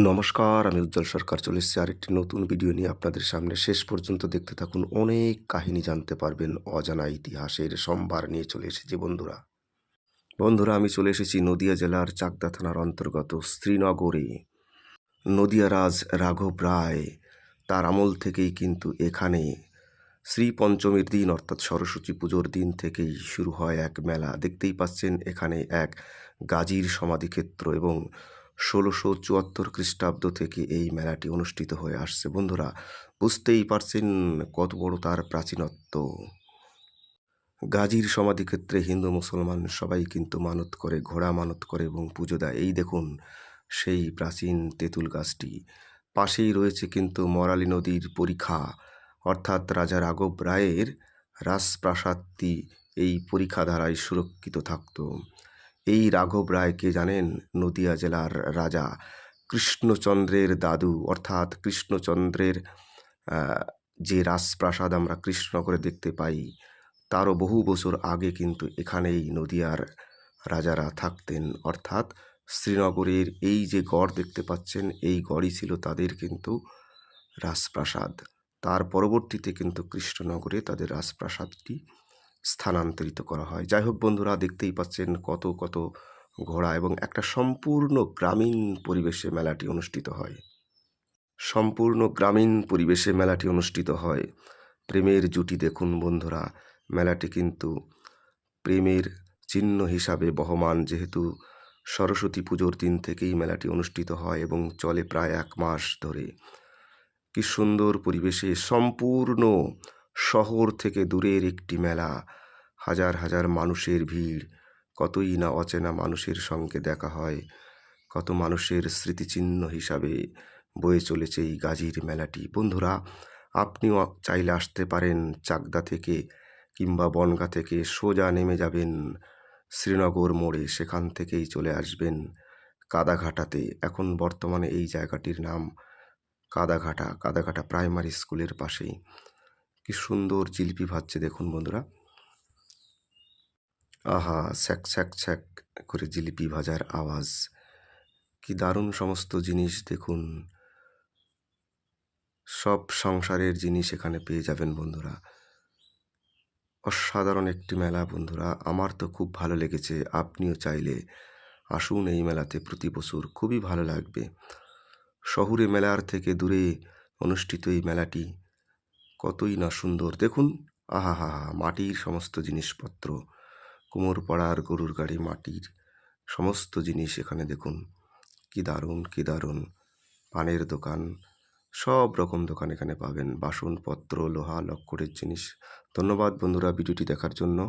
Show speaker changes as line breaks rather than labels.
নমস্কার, আমি উজ্জ্বল সরকার চলে এসেছি আরেকটি নতুন ভিডিও নিয়ে আপনাদের সামনে। শেষ পর্যন্ত দেখতে থাকুন, অনেক কাহিনী জানতে পারবেন। অজানা ইতিহাসের সম্ভার নিয়ে চলে এসেছি বন্ধুরা। আমি চলে এসেছি নদিয়া জেলার চাকদা থানার অন্তর্গত শ্রীনগরে। নদিয়ারাজ রাঘব রায় তার আমল থেকেই কিন্তু এখানে শ্রী পঞ্চমীর দিন অর্থাৎ সরস্বতী পুজোর দিন থেকেই শুরু হয় এক মেলা। দেখতেই পাচ্ছেন এখানে এক গাজীর সমাধিক্ষেত্র এবং ১৬৭৪ খ্রিস্টাব্দ থেকে এই মেলাটি অনুষ্ঠিত হয়ে আসছে। বন্ধুরা, বুঝতেই পারছেন কত বড় তার প্রাচীনত্ব। গাজীর সমাধিক্ষেত্রে হিন্দু মুসলমান সবাই কিন্তু মানত করে, ঘোড়া মানত করে এবং পুজো দেয়। এই দেখুন সেই প্রাচীন তেঁতুল গাছটি। পাশেই রয়েছে কিন্তু মরালী নদীর পরিখা, অর্থাৎ রাজা রাঘব রায়ের রাজপ্রাসাদটি এই পরিখা ধারায় সুরক্ষিত থাকত। এই রাঘব রায় কে জানেন? নদিয়া জেলার রাজা কৃষ্ণচন্দ্রের দাদু, অর্থাৎ কৃষ্ণচন্দ্রের যে রাজপ্রাসাদ আমরা কৃষ্ণনগরে দেখতে পাই, তারও বহু বছর আগে কিন্তু এখানেই নদিয়ার রাজারা থাকতেন। অর্থাৎ শ্রীনগরের এই যে গড় দেখতে পাচ্ছেন, এই গড়ই ছিল তাদের কিন্তু রাজপ্রাসাদ। তার পরবর্তীতে কিন্তু কৃষ্ণনগরে তাদের রাজপ্রাসাদটি স্থানান্তরিত করা হয়। যাই হোক বন্ধুরা, দেখতেই পাচ্ছেন কত কত ঘোড়া এবং একটা সম্পূর্ণ গ্রামীণ পরিবেশে মেলাটি অনুষ্ঠিত হয়। সম্পূর্ণ গ্রামীণ পরিবেশে মেলাটি অনুষ্ঠিত হয়। প্রেমের জুটি দেখুন বন্ধুরা, মেলাটি কিন্তু প্রেমের চিহ্ন হিসাবে বহমান, যেহেতু সরস্বতী পুজোর দিন থেকেই মেলাটি অনুষ্ঠিত হয় এবং চলে প্রায় ১ মাস ধরে। কি সুন্দর পরিবেশে, সম্পূর্ণ শহর থেকে দূরের একটি মেলা, হাজার হাজার মানুষের ভিড়, কতই না অচেনা মানুষের সঙ্গে দেখা হয়, কত মানুষের স্মৃতিচিহ্ন হিসাবে বয়ে চলেছে এই গাজীর মেলাটি। বন্ধুরা, আপনিও চাইলে আসতে পারেন চাকদা থেকে কিংবা বনগাঁ থেকে সোজা নেমে যাবেন শ্রীনগর মোড়ে, সেখান থেকেই চলে আসবেন কাদাঘাটাতে। এখন বর্তমানে এই জায়গাটির নাম কাদাঘাটা প্রাইমারি স্কুলের পাশেই। কি সুন্দর জিলিপি ভাজছে দেখুন বন্ধুরা, আহা, ছ্যাক ছ্যাক ছ্যাক করে জিলিপি ভাজার আওয়াজ। কি দারুণ সমস্ত জিনিস দেখুন, সব সংসারের জিনিস এখানে পেয়ে যাবেন বন্ধুরা। অসাধারণ একটি মেলা বন্ধুরা, আমার তো খুব ভালো লেগেছে। আপনিও চাইলে আসুন এই মেলাতে প্রতি বছর, খুবই ভালো লাগবে। শহুরে মেলার থেকে দূরে অনুষ্ঠিত এই মেলাটি কতই না সুন্দর দেখুন। আহা হা হা, মাটির সমস্ত জিনিসপত্র, কুমোরপাড়ার গরুর গাড়ি, মাটির সমস্ত জিনিস এখানে দেখুন। কি দারুণ, কি দারুণ। পানের দোকান, সব রকম দোকান এখানে পাবেন, বাসনপত্র, লোহা লক্করের জিনিস। ধন্যবাদ বন্ধুরা ভিডিওটি দেখার জন্য।